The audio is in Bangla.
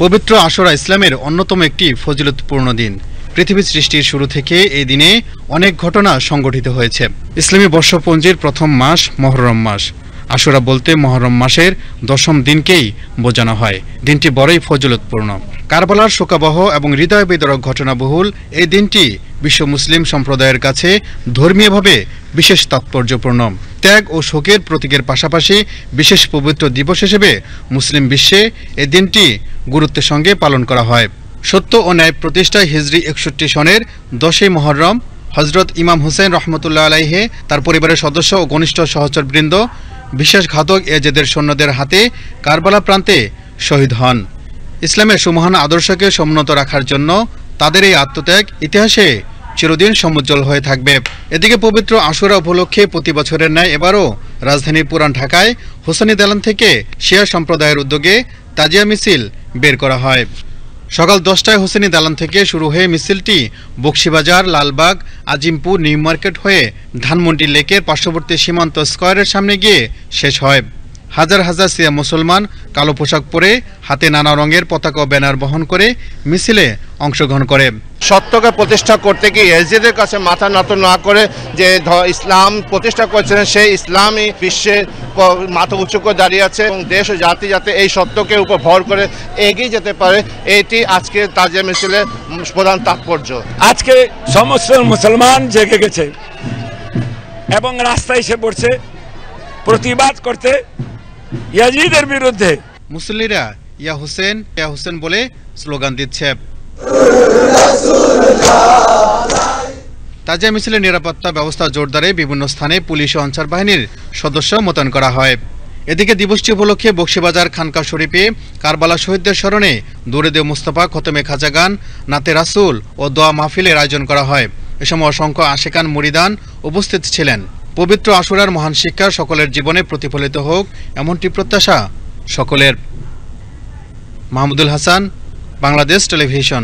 পবিত্র আশুরা ইসলামের অন্যতম একটি ফজিলতপূর্ণ দিন। পৃথিবী সৃষ্টির শুরু থেকে এই দিনে অনেক ঘটনা সংঘটিত হয়েছে। ইসলামী বর্ষপঞ্জির প্রথম মাস মুহররম মাস। আশুরা বলতে মুহররম মাসের 10ম দিনকেই বোঝানো হয়। দিনটি বড়ই ফজিলতপূর্ণ। কারবালার শোকাবহ এবং হৃদয় বিদারক ঘটনাবহুল এই দিনটি বিশ্ব মুসলিম সম্প্রদায়ের কাছে ধর্মীয়ভাবে বিশেষ তাৎপর্যপূর্ণ। ত্যাগ ও শোকের প্রতীকের পাশাপাশি বিশেষ পবিত্র দিবস হিসেবে মুসলিম বিশ্বে এই দিনটি গুরুত্বের সঙ্গে পালন করা হয়। সত্য ও ন্যায় প্রতিষ্ঠায় হিজরি 61 সনের 10ই মুহররম হযরত ইমাম হুসেন রহমতুল্লাহ আলাইহি তার পরিবারের সদস্য ও ঘনিষ্ঠ সহচরবৃন্দ বিশ্বাসঘাতক এজেদের সৈন্যদের হাতে কারবালা প্রান্তে শহীদ হন। ইসলামের সুমহান আদর্শকে সমুন্নত রাখার জন্য তাদের এই আত্মত্যাগ ইতিহাসে চিরদিন সমুজ্জ্বল হয়ে থাকবে। এদিকে পবিত্র আশুরা উপলক্ষে প্রতি বছরের ন্যায় এবারও রাজধানী পুরান ঢাকায় হোসেনি দালান থেকে শিয়া সম্প্রদায়ের উদ্যোগে তাজিয়া মিছিল বের করা হয়। সকাল 10টায় হোসেনি দালান থেকে শুরু হয়ে মিছিলটি বকশীবাজার, লালবাগ, আজিমপুর, নিউ মার্কেট হয়ে ধানমন্ডি লেকের পার্শ্ববর্তী সীমান্ত স্কয়ারের সামনে গিয়ে শেষ হয়। হাজার হাজার শিয়া মুসলমান কালো পোশাক পরে হাতে নানা রঙের পতাকা ও ব্যানার বহন করে মিছিলে অংশগ্রহণ করে। সত্যকে প্রতিষ্ঠা করতে গিয়ে এজেদের কাছে মাথা নত না করে যে ইসলাম প্রতিষ্ঠা করেছিলেন, সেই ইসলামই বিশ্বে মাথা উঁচু করে দাঁড়িয়ে আছে এবং দেশ ও জাতি যাতে এই সত্যকে উপর ভর করে এগিয়ে যেতে পারে, এটি আজকে তাজিয়া মিছিলের প্রধান তাৎপর্য। আজকে সমস্ত মুসলমান জেগে গেছে এবং রাস্তায় এসে পড়ছে প্রতিবাদ করতে ইয়াজিদের বিরুদ্ধে। মুসল্লিরা ইয়া হুসেন বলে স্লোগান দিচ্ছে। তাজিয়া মিছিলের নিরাপত্তা ব্যবস্থা জোরদারে বিভিন্ন স্থানে পুলিশ ও আনসার বাহিনীর সদস্য মোতায়েন করা হয়। এদিকে দিবসটি উপলক্ষে বকশীবাজার খানকা শরীফে কারবালা শহীদদের স্মরণে দরুদে মুস্তাফা, খতমে খাজা গান, নাতে রাসূল ও দোয়া মাহফিলের আয়োজন করা হয়। এ সময় অসংখ্য আশিকান মুরিদান উপস্থিত ছিলেন। পবিত্র আশুরার মহান শিক্ষা সকলের জীবনে প্রতিফলিত হোক এমনটি প্রত্যাশা সকলের। মাহমুদুল হাসান, বাংলাদেশ টেলিভিশন।